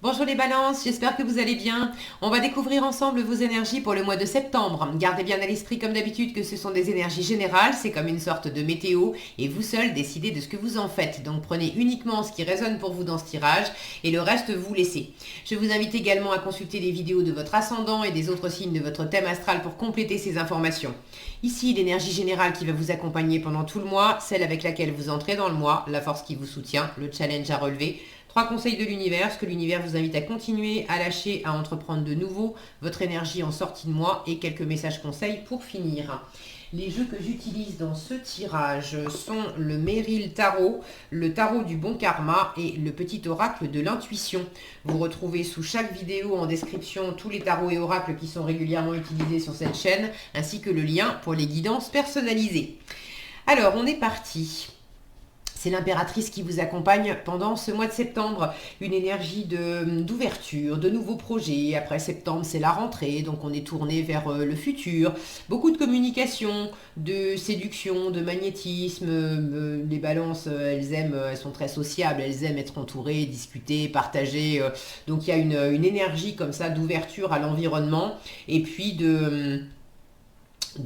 Bonjour les balances, j'espère que vous allez bien. On va découvrir ensemble vos énergies pour le mois de septembre. Gardez bien à l'esprit comme d'habitude que ce sont des énergies générales, c'est comme une sorte de météo et vous seul décidez de ce que vous en faites. Donc prenez uniquement ce qui résonne pour vous dans ce tirage et le reste vous laissez. Je vous invite également à consulter les vidéos de votre ascendant et des autres signes de votre thème astral pour compléter ces informations. Ici, l'énergie générale qui va vous accompagner pendant tout le mois, celle avec laquelle vous entrez dans le mois, la force qui vous soutient, le challenge à relever. 3 conseils de l'univers, ce que l'univers vous invite à continuer, à lâcher, à entreprendre de nouveau, votre énergie en sortie de mois et quelques messages conseils pour finir. Les jeux que j'utilise dans ce tirage sont le Merrill Tarot, le Tarot du Bon Karma et le Petit Oracle de l'Intuition. Vous retrouvez sous chaque vidéo en description tous les tarots et oracles qui sont régulièrement utilisés sur cette chaîne, ainsi que le lien pour les guidances personnalisées. Alors, on est parti. C'est l'impératrice qui vous accompagne pendant ce mois de septembre. Une énergie d'ouverture, de nouveaux projets. Après septembre, c'est la rentrée, donc on est tourné vers le futur. Beaucoup de communication, de séduction, de magnétisme. Les balances, elles sont très sociables, elles aiment être entourées, discuter, partager. Donc il y a une énergie comme ça d'ouverture à l'environnement et puis de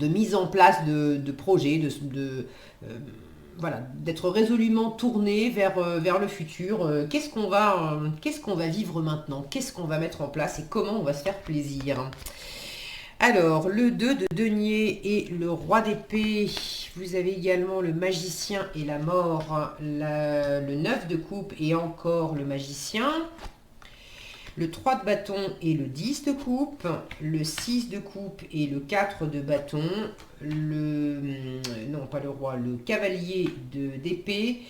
mise en place de projets, voilà, d'être résolument tourné vers le futur. Qu'est-ce qu'on va vivre maintenant? Qu'est-ce qu'on va mettre en place et comment on va se faire plaisir? Alors, le 2 de denier et le roi d'épée. Vous avez également le magicien et la mort. Le 9 de coupe et encore le magicien. Le 3 de bâton et le 10 de coupe, le 6 de coupe et le 4 de bâton, non pas le roi, le cavalier d'épée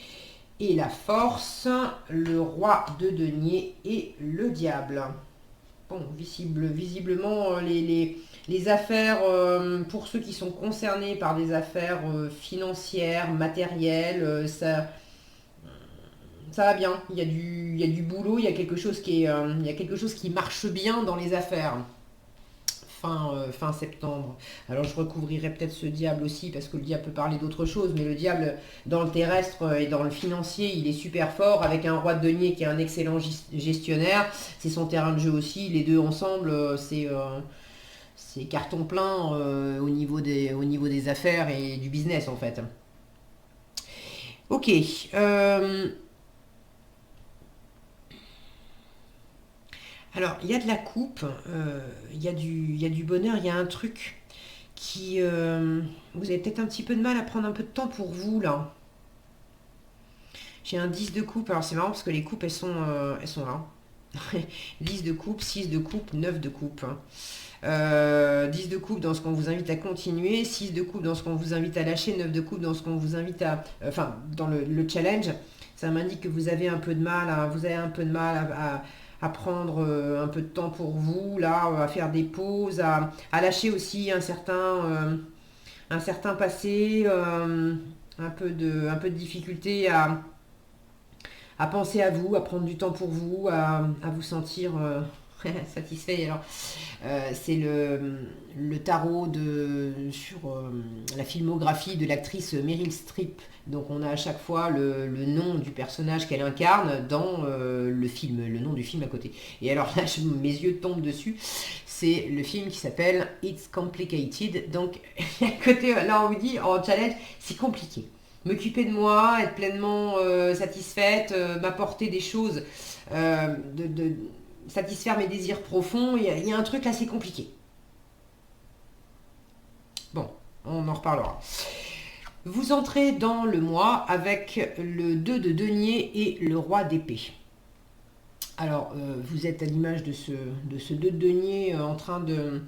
et la force, le roi de denier et le diable. Bon, visiblement, les affaires, pour ceux qui sont concernés par des affaires financières, matérielles, ça va bien, il y a du boulot, il y a quelque chose qui marche bien dans les affaires. Fin septembre. Alors je recouvrirai peut-être ce diable aussi, parce que le diable peut parler d'autre chose, mais le diable dans le terrestre et dans le financier, il est super fort, avec un roi de denier qui est un excellent gestionnaire, c'est son terrain de jeu aussi, les deux ensemble, c'est carton plein au niveau des affaires et du business en fait. Ok. Alors, il y a de la coupe, il y a du bonheur, il y a un truc qui... vous avez peut-être un petit peu de mal à prendre un peu de temps pour vous, là. J'ai un 10 de coupe, alors c'est marrant parce que les coupes, elles sont là. 10 de coupe, 6 de coupe, 9 de coupe. 10 de coupe dans ce qu'on vous invite à continuer, 6 de coupe dans ce qu'on vous invite à lâcher, 9 de coupe dans ce qu'on vous invite à... Enfin, dans le challenge, ça m'indique que vous avez un peu de mal, à prendre un peu de temps pour vous, là, à faire des pauses, à lâcher aussi un certain passé, un peu de difficulté à penser à vous, à prendre du temps pour vous, à vous sentir satisfait. Alors, c'est le tarot sur la filmographie de l'actrice Meryl Streep. Donc on a à chaque fois le nom du personnage qu'elle incarne dans le film, le nom du film à côté. Et alors là, mes yeux tombent dessus. C'est le film qui s'appelle It's Complicated. Donc à côté, là on vous dit en challenge, c'est compliqué. M'occuper de moi, être pleinement satisfaite, m'apporter des choses, satisfaire mes désirs profonds. Il y a un truc là, c'est compliqué. Bon, on en reparlera. Vous entrez dans le mois avec le 2 de denier et le roi d'épée. Alors, vous êtes à l'image de ce 2 de denier en train de...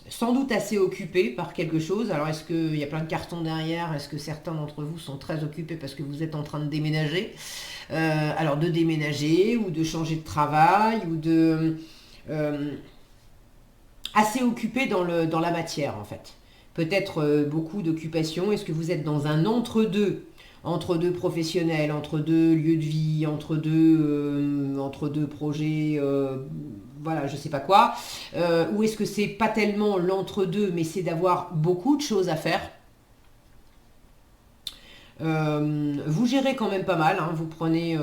sans doute assez occupé par quelque chose. Alors, est-ce qu'il y a plein de cartons derrière? Est-ce que certains d'entre vous sont très occupés parce que vous êtes en train de déménager? Alors, de déménager ou de changer de travail ou de... assez occupé dans la matière, en fait. Peut-être beaucoup d'occupations. Est-ce que vous êtes dans un entre deux professionnels, entre deux lieux de vie, entre deux projets, voilà, je sais pas quoi, ou est-ce que c'est pas tellement l'entre-deux, mais c'est d'avoir beaucoup de choses à faire, Vous gérez quand même pas mal, hein. Vous prenez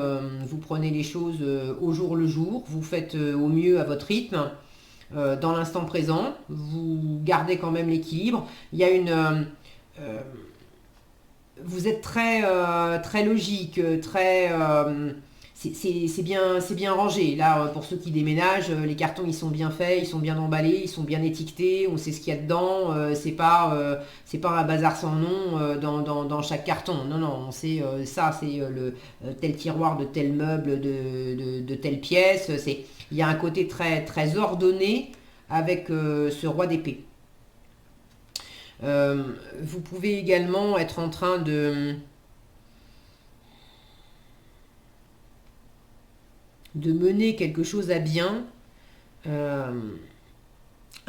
les choses au jour le jour, vous faites au mieux à votre rythme, dans l'instant présent, vous gardez quand même l'équilibre. Il y a euh, vous êtes très logique, c'est bien rangé. Là, pour ceux qui déménagent, les cartons ils sont bien faits, ils sont bien emballés, ils sont bien étiquetés, on sait ce qu'il y a dedans. C'est pas un bazar sans nom dans chaque carton. Non, non, on sait ça, c'est le tel tiroir de tel meuble de telle pièce. Il y a un côté très ordonné avec ce roi d'épée. Vous pouvez également être en train de mener quelque chose à bien. Euh,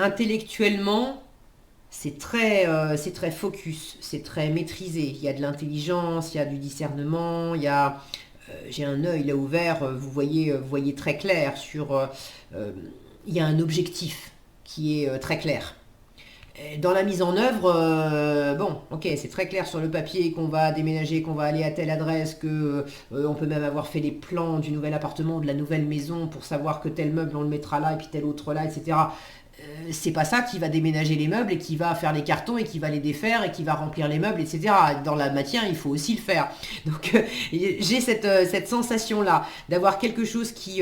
Intellectuellement, c'est très focus, c'est très maîtrisé. Il y a de l'intelligence, il y a du discernement, j'ai un œil là ouvert, vous voyez très clair il y a un objectif qui est très clair. Dans la mise en œuvre, bon, ok, c'est très clair sur le papier qu'on va déménager, qu'on va aller à telle adresse, que on peut même avoir fait les plans du nouvel appartement, de la nouvelle maison, pour savoir que tel meuble on le mettra là et puis tel autre là, etc. C'est pas ça qui va déménager les meubles et qui va faire les cartons et qui va les défaire et qui va remplir les meubles, etc. Dans la matière, il faut aussi le faire. Donc j'ai cette sensation-là d'avoir quelque chose qui,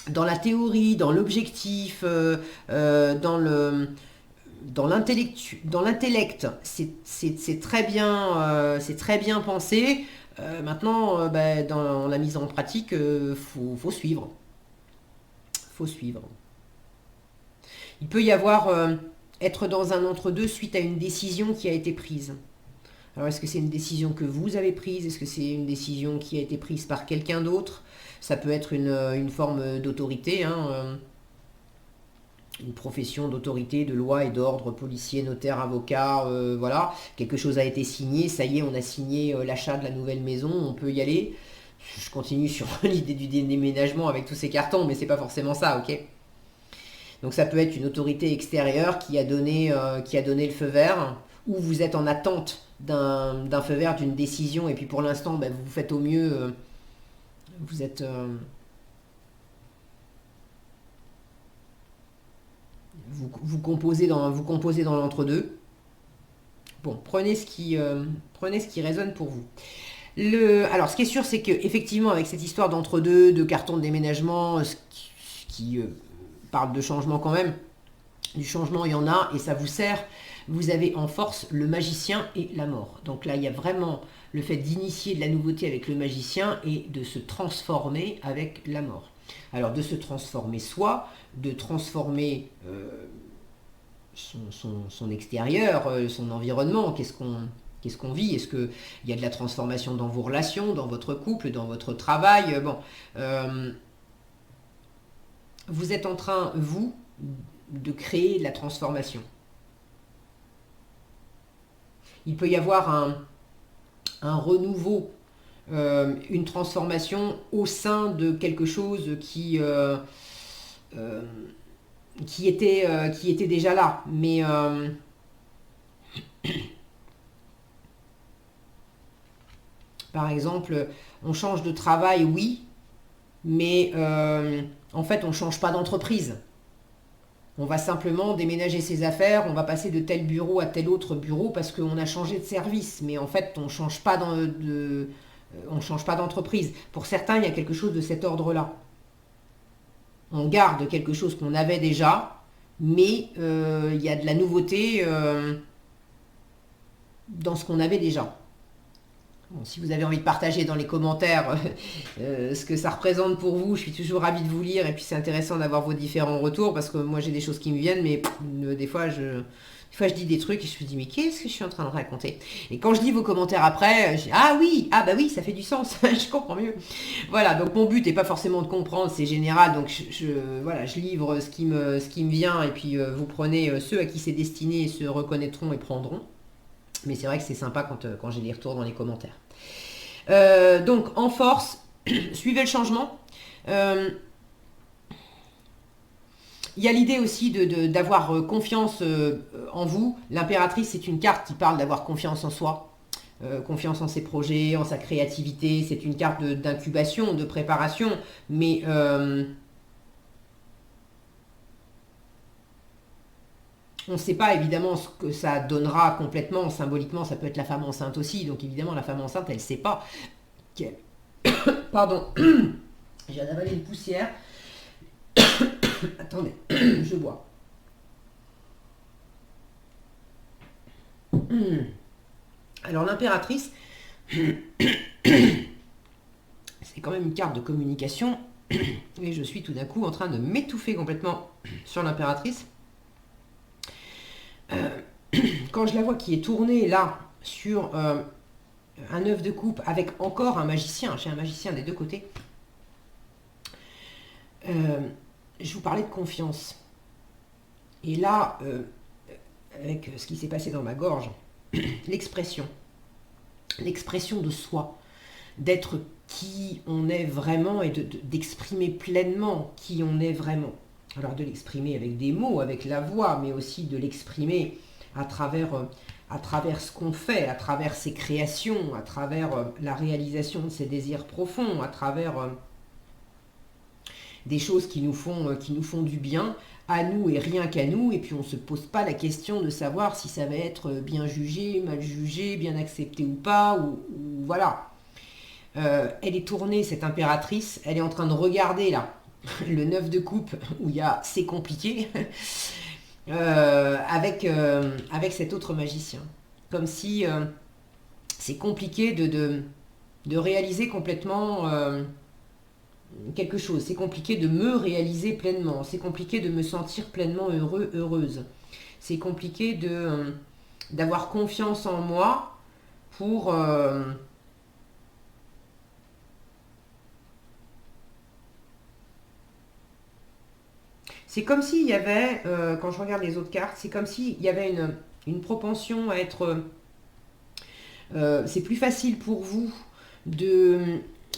dans la théorie, dans l'objectif, dans l'intellect, c'est très bien pensé. Maintenant, ben, dans la mise en pratique, faut suivre. Faut suivre. Il peut y avoir être dans un entre-deux suite à une décision qui a été prise. Alors, est-ce que c'est une décision que vous avez prise? Est-ce que c'est une décision qui a été prise par quelqu'un d'autre? Ça peut être une forme d'autorité, hein, une profession d'autorité, de loi et d'ordre, policier, notaire, avocat, voilà. Quelque chose a été signé, ça y est, on a signé l'achat de la nouvelle maison, on peut y aller. Je continue sur l'idée du déménagement avec tous ces cartons, mais c'est pas forcément ça, ok? Donc ça peut être une autorité extérieure qui a donné le feu vert, ou vous êtes en attente d'un feu vert, d'une décision, et puis pour l'instant, ben, vous faites au mieux, vous êtes... vous composez dans l'entre-deux. Bon, prenez ce qui résonne pour vous. Alors, ce qui est sûr, c'est que effectivement, avec cette histoire d'entre-deux, de carton de déménagement, ce qui parle de changement quand même, du changement, il y en a, et ça vous sert. Vous avez en force le magicien et la mort. Donc là, il y a vraiment le fait d'initier de la nouveauté avec le magicien et de se transformer avec la mort. Alors, de se transformer soi, de transformer son extérieur, son environnement, qu'est-ce qu'on vit? Est-ce qu'il y a de la transformation dans vos relations, dans votre couple, dans votre travail? Bon, vous êtes en train, vous, de créer de la transformation. Il peut y avoir un renouveau, une transformation au sein de quelque chose qui était déjà là. Mais par exemple, on change de travail, oui, mais en fait, on ne change pas d'entreprise. On va simplement déménager ses affaires, on va passer de tel bureau à tel autre bureau parce qu'on a changé de service. Mais en fait, on ne change pas on change pas d'entreprise. Pour certains, il y a quelque chose de cet ordre-là. On garde quelque chose qu'on avait déjà, mais il y a de la nouveauté dans ce qu'on avait déjà. Bon, si vous avez envie de partager dans les commentaires ce que ça représente pour vous, je suis toujours ravie de vous lire et puis c'est intéressant d'avoir vos différents retours parce que moi j'ai des choses qui me viennent, mais des fois je dis des trucs et je me dis mais qu'est-ce que je suis en train de raconter? Et quand je lis vos commentaires après, je dis ah oui, ah bah oui, ça fait du sens, je comprends mieux. Voilà, donc mon but n'est pas forcément de comprendre, c'est général, donc voilà, je livre ce qui me vient et puis vous prenez ceux à qui c'est destiné et se reconnaîtront et prendront. Mais c'est vrai que c'est sympa quand j'ai les retours dans les commentaires. Donc, en force, suivez le changement. Il y a l'idée aussi d'avoir confiance en vous. L'impératrice, c'est une carte qui parle d'avoir confiance en soi. confiance en ses projets, en sa créativité. C'est une carte d'incubation, de préparation, mais on ne sait pas évidemment ce que ça donnera complètement. Symboliquement, ça peut être la femme enceinte aussi. Donc évidemment, la femme enceinte, elle ne sait pas qu'elle... Pardon, j'ai avalé une poussière. Attendez, je bois. Alors l'impératrice, c'est quand même une carte de communication. Et je suis tout d'un coup en train de m'étouffer complètement sur l'impératrice. Quand je la vois qui est tournée là sur un œuf de coupe avec encore un magicien, j'ai un magicien des deux côtés, je vous parlais de confiance. Et là, avec ce qui s'est passé dans ma gorge, l'expression de soi, d'être qui on est vraiment et d'exprimer pleinement qui on est vraiment. Alors de l'exprimer avec des mots, avec la voix, mais aussi de l'exprimer à travers ce qu'on fait, à travers ses créations, à travers la réalisation de ses désirs profonds, à travers des choses qui nous font du bien à nous et rien qu'à nous, et puis on ne se pose pas la question de savoir si ça va être bien jugé, mal jugé, bien accepté ou pas, ou voilà. Elle est tournée, cette impératrice, elle est en train de regarder là le 9 de coupe où il y a c'est compliqué avec cet autre magicien. Comme si c'est compliqué de réaliser complètement quelque chose. C'est compliqué de me réaliser pleinement. C'est compliqué de me sentir pleinement heureux, heureuse. C'est compliqué d'avoir confiance en moi pour... c'est comme s'il y avait, quand je regarde les autres cartes, c'est comme s'il y avait une propension à être... c'est plus facile pour vous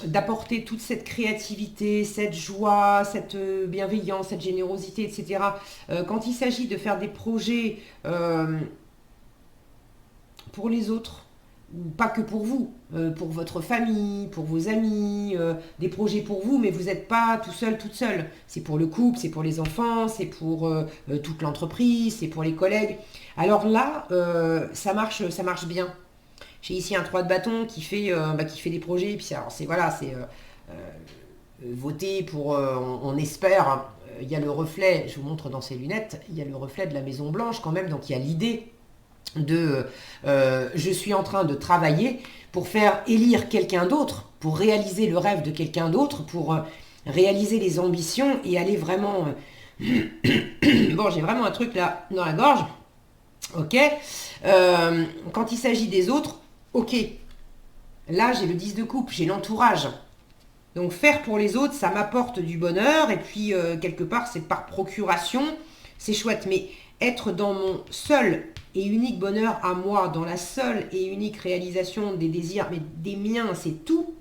d'apporter toute cette créativité, cette joie, cette bienveillance, cette générosité, etc. Quand il s'agit de faire des projets pour les autres, ou pas que pour vous, pour votre famille, pour vos amis, des projets pour vous, mais vous n'êtes pas tout seul, toute seule. C'est pour le couple, c'est pour les enfants, c'est pour toute l'entreprise, c'est pour les collègues. Alors là, ça marche bien. J'ai ici un 3 de bâton qui fait des projets, et puis alors c'est voilà, c'est voter pour, on espère, hein. Il y a le reflet, je vous montre dans ces lunettes, il y a le reflet de la Maison Blanche quand même, donc il y a l'idée de je suis en train de travailler pour faire élire quelqu'un d'autre, pour réaliser le rêve de quelqu'un d'autre, pour réaliser les ambitions et aller vraiment... Bon, j'ai vraiment un truc là dans la gorge. Ok. Quand il s'agit des autres, ok. Là, j'ai le 10 de coupe, j'ai l'entourage. Donc faire pour les autres, ça m'apporte du bonheur. Et puis, quelque part, c'est par procuration. C'est chouette. Mais être dans mon seul et unique bonheur à moi, dans la seule et unique réalisation des désirs, mais des miens, c'est tout,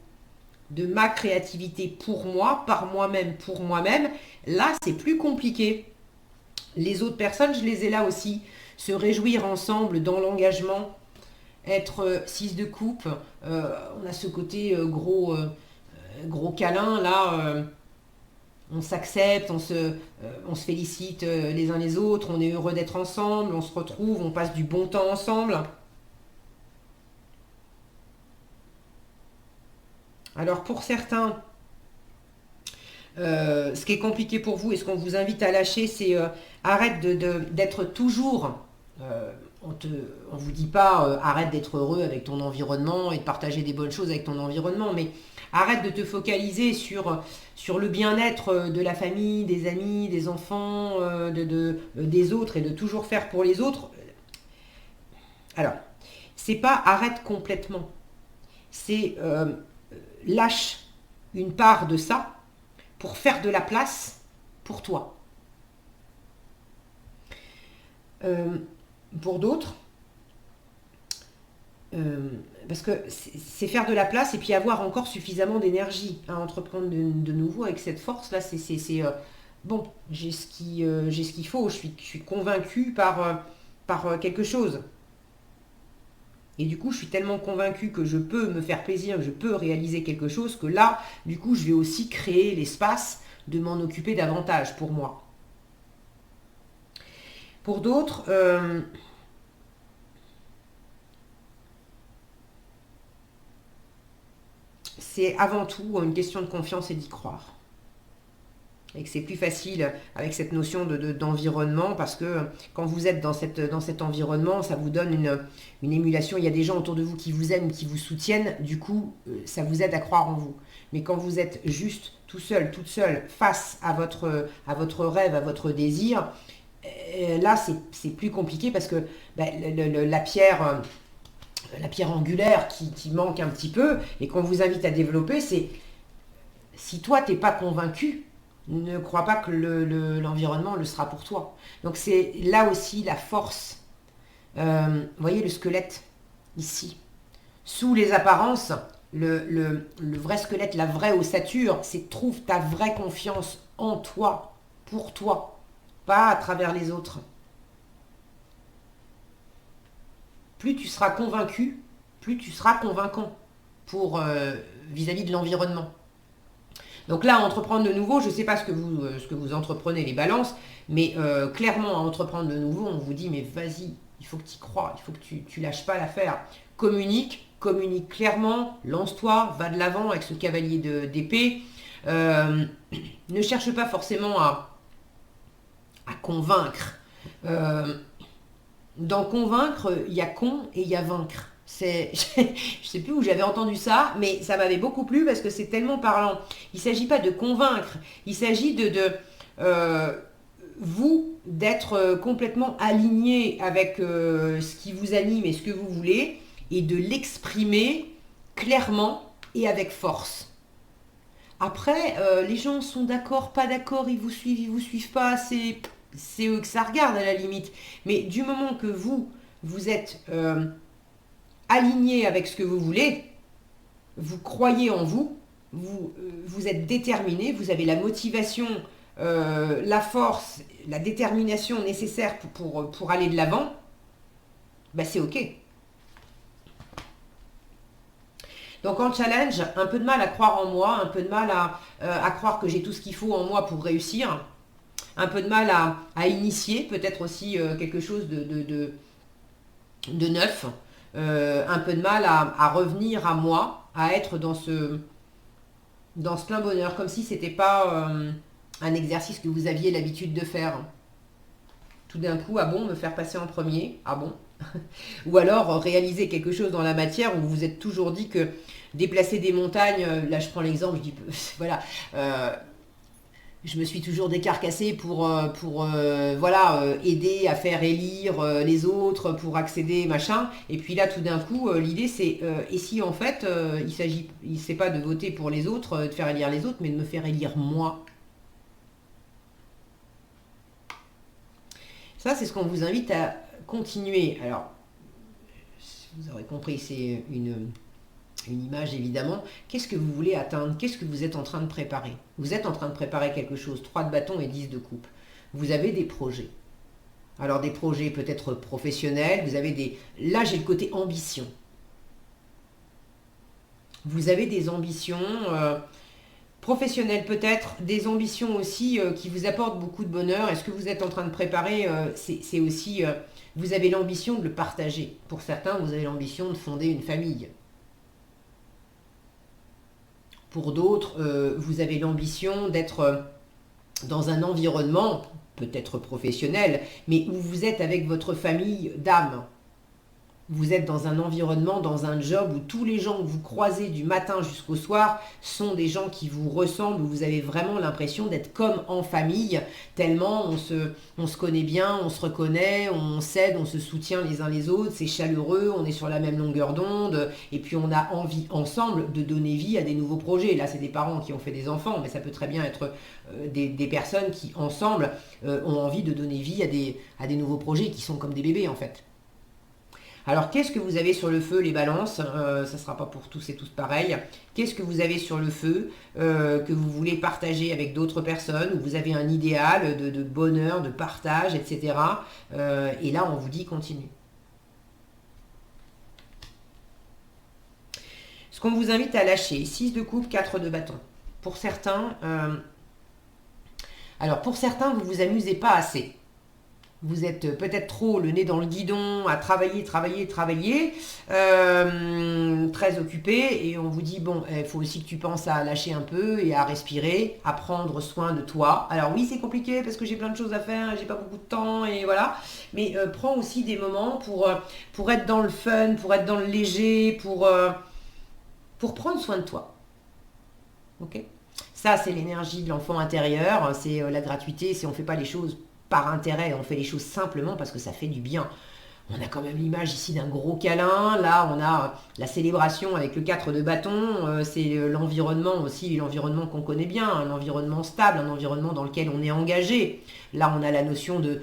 de ma créativité pour moi, par moi-même, pour moi-même, là, c'est plus compliqué. Les autres personnes, je les ai là aussi. Se réjouir ensemble dans l'engagement, être 6 de coupe, on a ce côté gros câlin, là, on s'accepte, on se félicite les uns les autres, on est heureux d'être ensemble, on se retrouve, on passe du bon temps ensemble. Alors pour certains, ce qui est compliqué pour vous et ce qu'on vous invite à lâcher, c'est arrête d'être toujours... on ne vous dit pas arrête d'être heureux avec ton environnement et de partager des bonnes choses avec ton environnement, mais arrête de te focaliser sur le bien-être de la famille, des amis, des enfants, des autres et de toujours faire pour les autres. Alors, c'est pas arrête complètement, c'est lâche une part de ça pour faire de la place pour toi. Pour d'autres, parce que c'est faire de la place et puis avoir encore suffisamment d'énergie à entreprendre de nouveau avec cette force là. C'est bon, j'ai ce qu'il faut, je suis convaincue par quelque chose. Et du coup, je suis tellement convaincue que je peux me faire plaisir, que je peux réaliser quelque chose, que là, du coup, je vais aussi créer l'espace de m'en occuper davantage pour moi. Pour d'autres, c'est avant tout une question de confiance et d'y croire. Et que c'est plus facile avec cette notion d'environnement parce que quand vous êtes dans cet environnement, ça vous donne une émulation. Il y a des gens autour de vous qui vous aiment, qui vous soutiennent. Du coup, ça vous aide à croire en vous. Mais quand vous êtes juste tout seul, toute seule, face à votre rêve, à votre désir, là, c'est plus compliqué parce que la pierre angulaire qui manque un petit peu et qu'on vous invite à développer, c'est si toi, t'es pas convaincu, ne crois pas que l'environnement le sera pour toi. Donc c'est là aussi la force. Vous voyez le squelette ici. Sous les apparences, le vrai squelette, la vraie ossature, c'est trouve ta vraie confiance en toi, pour toi, pas à travers les autres. Plus tu seras convaincu, plus tu seras convaincant pour vis-à-vis de l'environnement. Donc là, entreprendre de nouveau, je ne sais pas ce que vous entreprenez, les balances, mais clairement, à entreprendre de nouveau, on vous dit, mais vas-y, il faut que tu y crois, il faut que tu lâches pas l'affaire. Communique clairement, lance-toi, va de l'avant avec ce cavalier d'épée. Ne cherche pas forcément à convaincre. Dans convaincre, il y a con et il y a vaincre. Je sais plus où j'avais entendu ça, mais ça m'avait beaucoup plu parce que c'est tellement parlant. Il ne s'agit pas de convaincre, il s'agit vous d'être complètement aligné avec ce qui vous anime et ce que vous voulez et de l'exprimer clairement et avec force. Après, les gens sont d'accord, pas d'accord, ils vous suivent pas, c'est eux que ça regarde à la limite. Mais du moment que vous êtes aligné avec ce que vous voulez, vous croyez en vous, vous êtes déterminé, vous avez la motivation, la force, la détermination nécessaire pour aller de l'avant, c'est ok. Donc en challenge, un peu de mal à croire en moi, un peu de mal à croire que j'ai tout ce qu'il faut en moi pour réussir, un peu de mal à initier peut-être aussi quelque chose de neuf, un peu de mal à revenir à moi, à être dans ce plein bonheur, comme si c'était pas un exercice que vous aviez l'habitude de faire. Tout d'un coup, ah bon, me faire passer en premier, ah bon. Ou alors réaliser quelque chose dans la matière où vous vous êtes toujours dit que déplacer des montagnes, là je prends l'exemple, je dis voilà, je me suis toujours décarcassée pour aider à faire élire les autres, pour accéder, machin. Et puis là, tout d'un coup, l'idée c'est, et si en fait, c'est pas de voter pour les autres, de faire élire les autres, mais de me faire élire moi. Ça, c'est ce qu'on vous invite à continuer. Alors, vous aurez compris, c'est une image évidemment. Qu'est-ce que vous voulez atteindre? Qu'est-ce que vous êtes en train de préparer? Vous êtes en train de préparer quelque chose. 3 de bâton et 10 de coupe. Vous avez des projets. Alors des projets peut-être professionnels. Vous avez là, j'ai le côté ambition. Vous avez des ambitions professionnelles peut-être, des ambitions aussi qui vous apportent beaucoup de bonheur. Et ce que vous êtes en train de préparer, c'est aussi... vous avez l'ambition de le partager. Pour certains, vous avez l'ambition de fonder une famille. Pour d'autres, vous avez l'ambition d'être dans un environnement, peut-être professionnel, mais où vous êtes avec votre famille d'âme. Vous êtes dans un environnement, dans un job où tous les gens que vous croisez du matin jusqu'au soir sont des gens qui vous ressemblent, où vous avez vraiment l'impression d'être comme en famille, tellement on se connaît bien, on se reconnaît, on s'aide, on se soutient les uns les autres, c'est chaleureux, on est sur la même longueur d'onde, et puis on a envie ensemble de donner vie à des nouveaux projets. Là, c'est des parents qui ont fait des enfants, mais ça peut très bien être des personnes qui, ensemble, ont envie de donner vie à des nouveaux projets qui sont comme des bébés, en fait. Alors, qu'est-ce que vous avez sur le feu, les balances? Ça ne sera pas pour tous et tous pareil. Qu'est-ce que vous avez sur le feu que vous voulez partager avec d'autres personnes, où vous avez un idéal de bonheur, de partage, etc. Et là, on vous dit continue. ce qu'on vous invite à lâcher, 6 de coupe, 4 de bâton. Pour certains, pour certains, vous vous amusez pas assez. Vous êtes peut-être trop le nez dans le guidon, à travailler, très occupé, et on vous dit, bon, il faut aussi que tu penses à lâcher un peu et à respirer, à prendre soin de toi. Alors oui, c'est compliqué parce que j'ai plein de choses à faire, j'ai pas beaucoup de temps, et voilà, mais prends aussi des moments pour être dans le fun, pour être dans le léger, pour prendre soin de toi. Ok ? Ça, c'est l'énergie de l'enfant intérieur, c'est la gratuité, c'est on fait pas les choses par intérêt, on fait les choses simplement parce que ça fait du bien. On a quand même l'image ici d'un gros câlin, là on a la célébration avec le 4 de bâton, c'est l'environnement aussi, l'environnement qu'on connaît bien, un environnement stable, un environnement dans lequel on est engagé. Là on a la notion de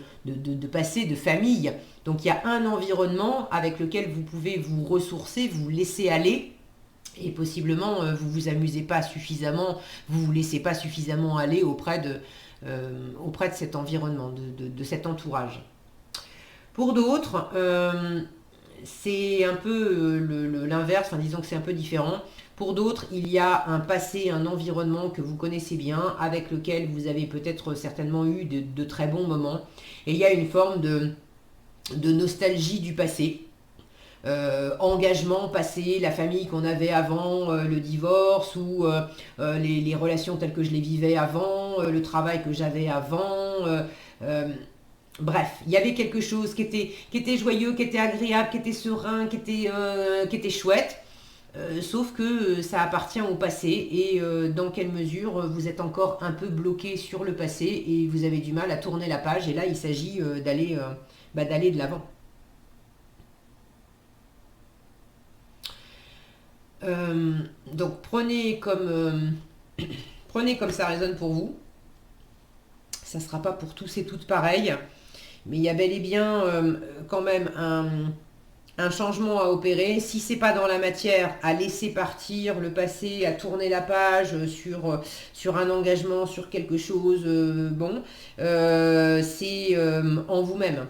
passé, de famille. Donc il y a un environnement avec lequel vous pouvez vous ressourcer, vous laisser aller. Et possiblement, vous vous amusez pas suffisamment, vous vous laissez pas suffisamment aller auprès de cet environnement, de cet entourage. Pour d'autres, c'est un peu l'inverse, enfin, disons que c'est un peu différent. Pour d'autres, il y a un passé, un environnement que vous connaissez bien, avec lequel vous avez peut-être certainement eu de très bons moments. Et il y a une forme de nostalgie du passé. Engagement passé, la famille qu'on avait avant, le divorce ou les relations telles que je les vivais avant, le travail que j'avais avant. Bref, il y avait quelque chose qui était joyeux, qui était agréable, qui était serein, qui était chouette. Sauf que ça appartient au passé et dans quelle mesure vous êtes encore un peu bloqué sur le passé et vous avez du mal à tourner la page. Et là, il s'agit d'aller de l'avant. Donc prenez comme ça résonne pour vous. Ça ne sera pas pour tous et toutes pareil, mais il y a bel et bien quand même un changement à opérer. Si c'est pas dans la matière, à laisser partir le passé, à tourner la page sur un engagement, sur quelque chose, c'est en vous-même.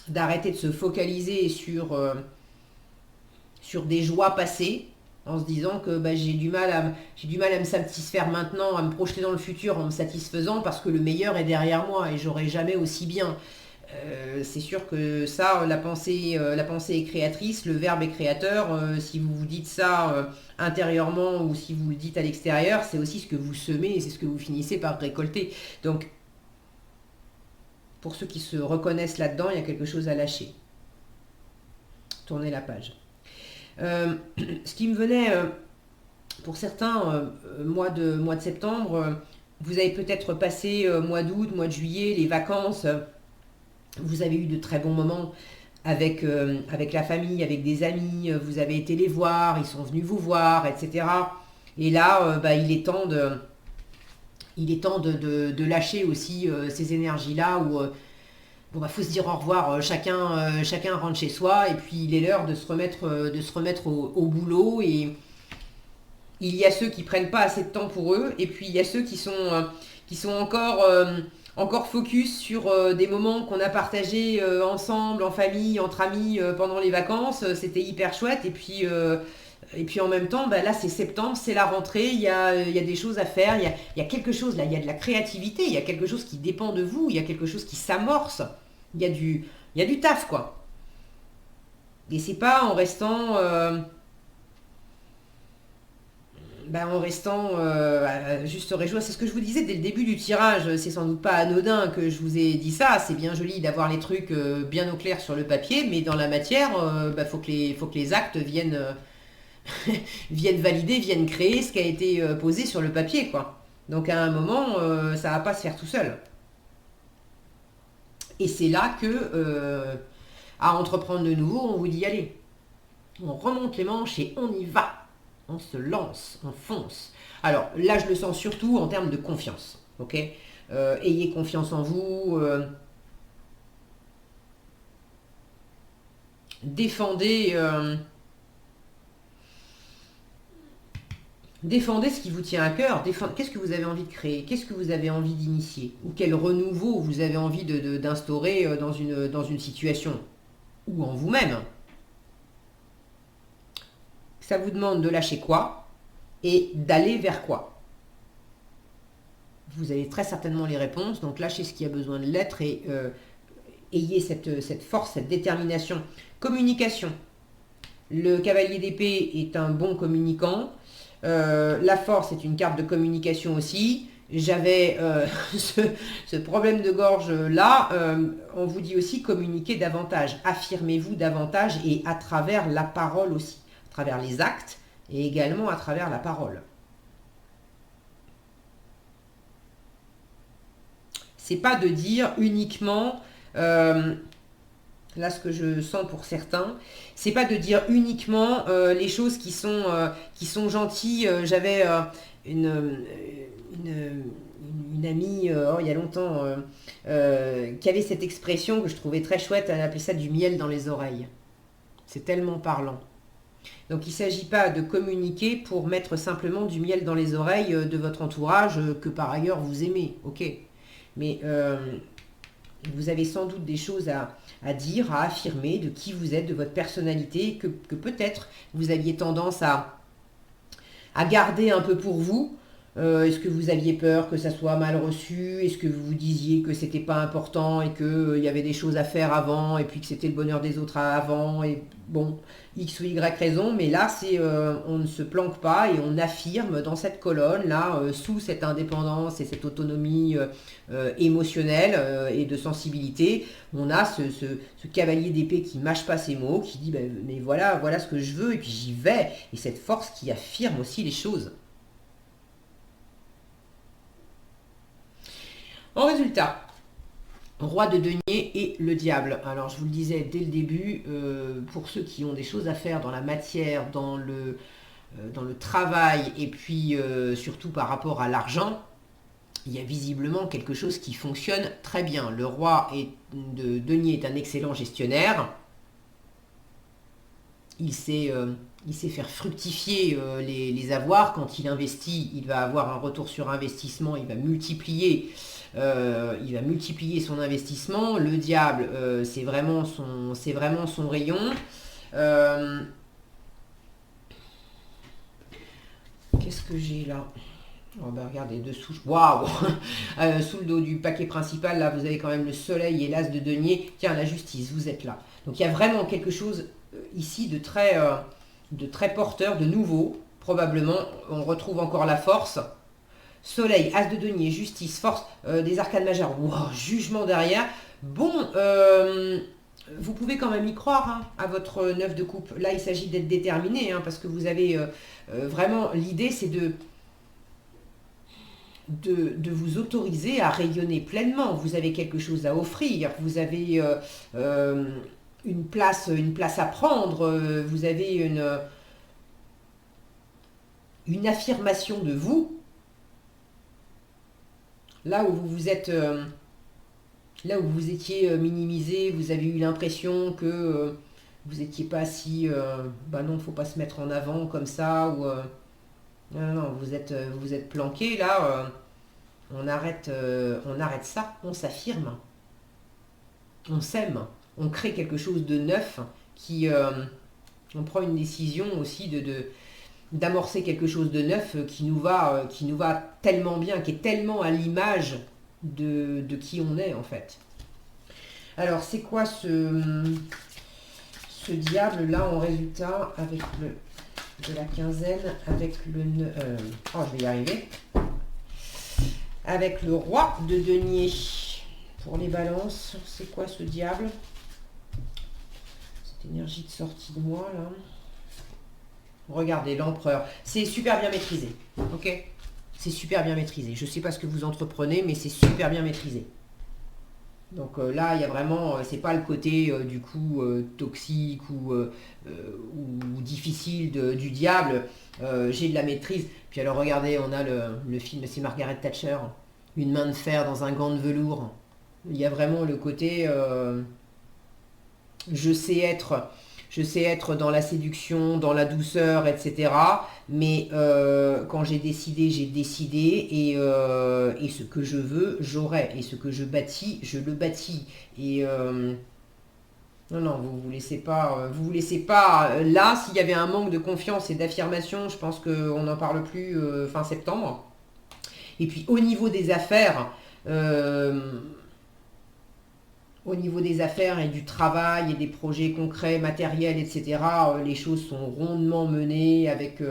D'arrêter de se focaliser sur des joies passées, en se disant que j'ai du mal à me satisfaire maintenant, à me projeter dans le futur en me satisfaisant parce que le meilleur est derrière moi et j'aurai jamais aussi bien. C'est sûr que ça, la pensée est créatrice, le verbe est créateur. Si vous vous dites ça intérieurement ou si vous le dites à l'extérieur, c'est aussi ce que vous semez et c'est ce que vous finissez par récolter. Donc, pour ceux qui se reconnaissent là-dedans, il y a quelque chose à lâcher. Tournez la page. Ce qui me venait, pour certains, mois de septembre, vous avez peut-être passé mois d'août, mois de juillet, les vacances, vous avez eu de très bons moments avec la famille, avec des amis, vous avez été les voir, ils sont venus vous voir, etc. Et là, il est temps de lâcher aussi ces énergies-là où faut se dire au revoir, chacun rentre chez soi et puis il est l'heure de se remettre au boulot. Et il y a ceux qui prennent pas assez de temps pour eux et puis il y a ceux qui sont encore focus sur des moments qu'on a partagés ensemble, en famille, entre amis pendant les vacances. C'était hyper chouette et puis en même temps, là c'est septembre, c'est la rentrée, il y a des choses à faire, il y a quelque chose là, il y a de la créativité, il y a quelque chose qui dépend de vous, il y a quelque chose qui s'amorce, il y a du taf quoi. Et c'est pas en restant juste se réjouir. C'est ce que je vous disais dès le début du tirage, c'est sans doute pas anodin que je vous ai dit ça, c'est bien joli d'avoir les trucs bien au clair sur le papier, mais dans la matière, faut que les actes viennent valider, viennent créer ce qui a été posé sur le papier, quoi. Donc à un moment, ça va pas se faire tout seul. Et c'est là que, à entreprendre de nouveau, on vous dit allez, on remonte les manches et on y va. On se lance, on fonce. Alors là, je le sens surtout en termes de confiance, ok ? Ayez confiance en vous. Défendez ce qui vous tient à cœur. Qu'est-ce que vous avez envie de créer ? Qu'est-ce que vous avez envie d'initier ? Ou quel renouveau vous avez envie d'instaurer dans une situation ? Ou en vous-même ? Ça vous demande de lâcher quoi et d'aller vers quoi? Vous avez très certainement les réponses, donc lâchez ce qui a besoin de l'être et ayez cette force, cette détermination. Communication. Le cavalier d'épée est un bon communicant. La force est une carte de communication aussi. J'avais ce problème de gorge là. On vous dit aussi communiquer davantage. Affirmez-vous davantage et à travers la parole aussi. À travers les actes et également à travers la parole. C'est pas de dire uniquement, là ce que je sens pour certains, c'est pas de dire uniquement les choses qui sont gentilles. J'avais une amie il y a longtemps qui avait cette expression que je trouvais très chouette, elle appelait ça du miel dans les oreilles. C'est tellement parlant. Donc il ne s'agit pas de communiquer pour mettre simplement du miel dans les oreilles de votre entourage que par ailleurs vous aimez, ok. Mais vous avez sans doute des choses à dire, à affirmer de qui vous êtes, de votre personnalité, que peut-être vous aviez tendance à garder un peu pour vous. Est-ce que vous aviez peur que ça soit mal reçu? Est-ce que vous vous disiez que c'était pas important et qu'il y avait des choses à faire avant et puis que c'était le bonheur des autres avant? Et bon, X ou Y raison, mais là, on ne se planque pas et on affirme dans cette colonne-là, sous cette indépendance et cette autonomie émotionnelle et de sensibilité, on a ce cavalier d'épée qui mâche pas ses mots, qui dit mais voilà ce que je veux et puis j'y vais. Et cette force qui affirme aussi les choses. En résultat, roi de denier et le diable. Alors je vous le disais dès le début, pour ceux qui ont des choses à faire dans la matière, dans le travail et puis surtout par rapport à l'argent, il y a visiblement quelque chose qui fonctionne très bien. Le roi de denier est un excellent gestionnaire. Il sait faire fructifier les avoirs. Quand il investit, il va avoir un retour sur investissement, il va multiplier son investissement. Le diable, c'est vraiment son rayon. Qu'est-ce que j'ai là? Oh ben regardez, dessous, waouh. Sous le dos du paquet principal, là, vous avez quand même le soleil et l'as de denier. Tiens, la justice, vous êtes là. Donc il y a vraiment quelque chose ici de très porteur, de nouveau, probablement. On retrouve encore la force. Soleil, as de denier, justice, force, des arcanes majeures. Wow, jugement derrière. Bon, vous pouvez quand même y croire hein, à votre 9 de coupe. Là, il s'agit d'être déterminé, hein, parce que vous avez vraiment... L'idée, c'est de vous autoriser à rayonner pleinement. Vous avez quelque chose à offrir. Vous avez une place à prendre. Vous avez une affirmation de vous. Là où vous êtes... Là où vous étiez minimisé, vous avez eu l'impression que vous n'étiez pas si... bah non, faut pas se mettre en avant comme ça. Ou, non, vous êtes planqué. Là, on arrête ça. On s'affirme. On s'aime. On crée quelque chose de neuf qui... on prend une décision aussi d'amorcer quelque chose de neuf qui nous va tellement bien, qui est tellement à l'image de qui on est en fait. Alors c'est quoi ce diable là en résultat avec de la quinzaine, avec le... oh je vais y arriver. Avec le roi de denier. Pour les balances, c'est quoi ce diable? Cette énergie de sortie de moi là. Regardez, l'empereur. C'est super bien maîtrisé. Ok? C'est super bien maîtrisé. Je ne sais pas ce que vous entreprenez, mais c'est super bien maîtrisé. Donc là, il y a vraiment... c'est pas le côté, du coup, toxique ou difficile du diable. J'ai de la maîtrise. Puis alors, regardez, on a le film, c'est Margaret Thatcher. Une main de fer dans un gant de velours. Il y a vraiment le côté... je sais être dans la séduction, dans la douceur, etc. Mais quand j'ai décidé, et ce que je veux, j'aurai. Et ce que je bâtis, je le bâtis. Et Non, non, vous vous laissez pas. Là, s'il y avait un manque de confiance et d'affirmation, je pense qu'on n'en parle plus fin septembre. Et puis euh, au niveau des affaires et du travail et des projets concrets, matériels, etc., les choses sont rondement menées avec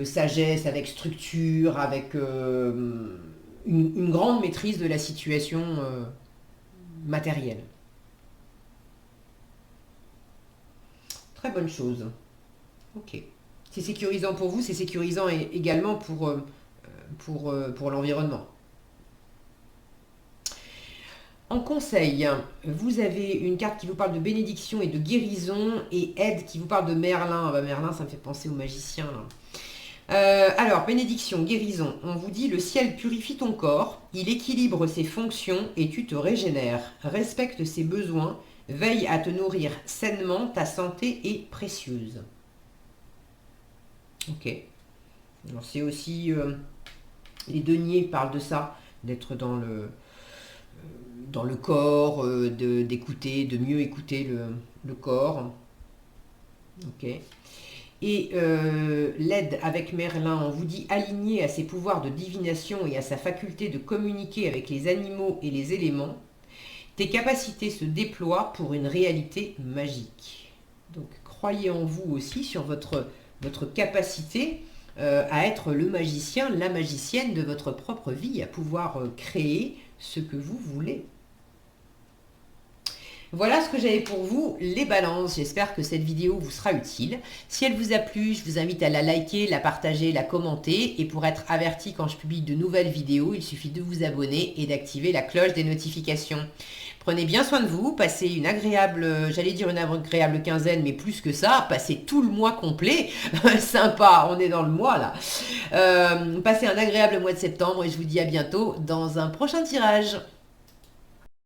sagesse, avec structure, avec une grande maîtrise de la situation matérielle. Très bonne chose. Ok. C'est sécurisant pour vous, c'est sécurisant également pour l'environnement. En conseil, vous avez une carte qui vous parle de bénédiction et de guérison et aide qui vous parle de Merlin. Ah bah Merlin, ça me fait penser au magicien là. Alors, bénédiction, guérison. On vous dit, le ciel purifie ton corps, il équilibre ses fonctions et tu te régénères. Respecte ses besoins, veille à te nourrir sainement, ta santé est précieuse. Ok. Alors, c'est aussi, les deniers parlent de ça, d'être dans le corps, d'écouter, de mieux écouter le corps. Ok. Et l'aide avec Merlin, on vous dit aligné à ses pouvoirs de divination et à sa faculté de communiquer avec les animaux et les éléments, tes capacités se déploient pour une réalité magique. Donc croyez en vous aussi sur votre capacité à être le magicien, la magicienne de votre propre vie, à pouvoir créer ce que vous voulez. Voilà ce que j'avais pour vous, les balances. J'espère que cette vidéo vous sera utile. Si elle vous a plu, je vous invite à la liker, la partager, la commenter. Et pour être averti quand je publie de nouvelles vidéos, il suffit de vous abonner et d'activer la cloche des notifications. Prenez bien soin de vous, passez une agréable, j'allais dire une agréable quinzaine, mais plus que ça, passez tout le mois complet. Sympa, on est dans le mois là. Passez un agréable mois de septembre et je vous dis à bientôt dans un prochain tirage.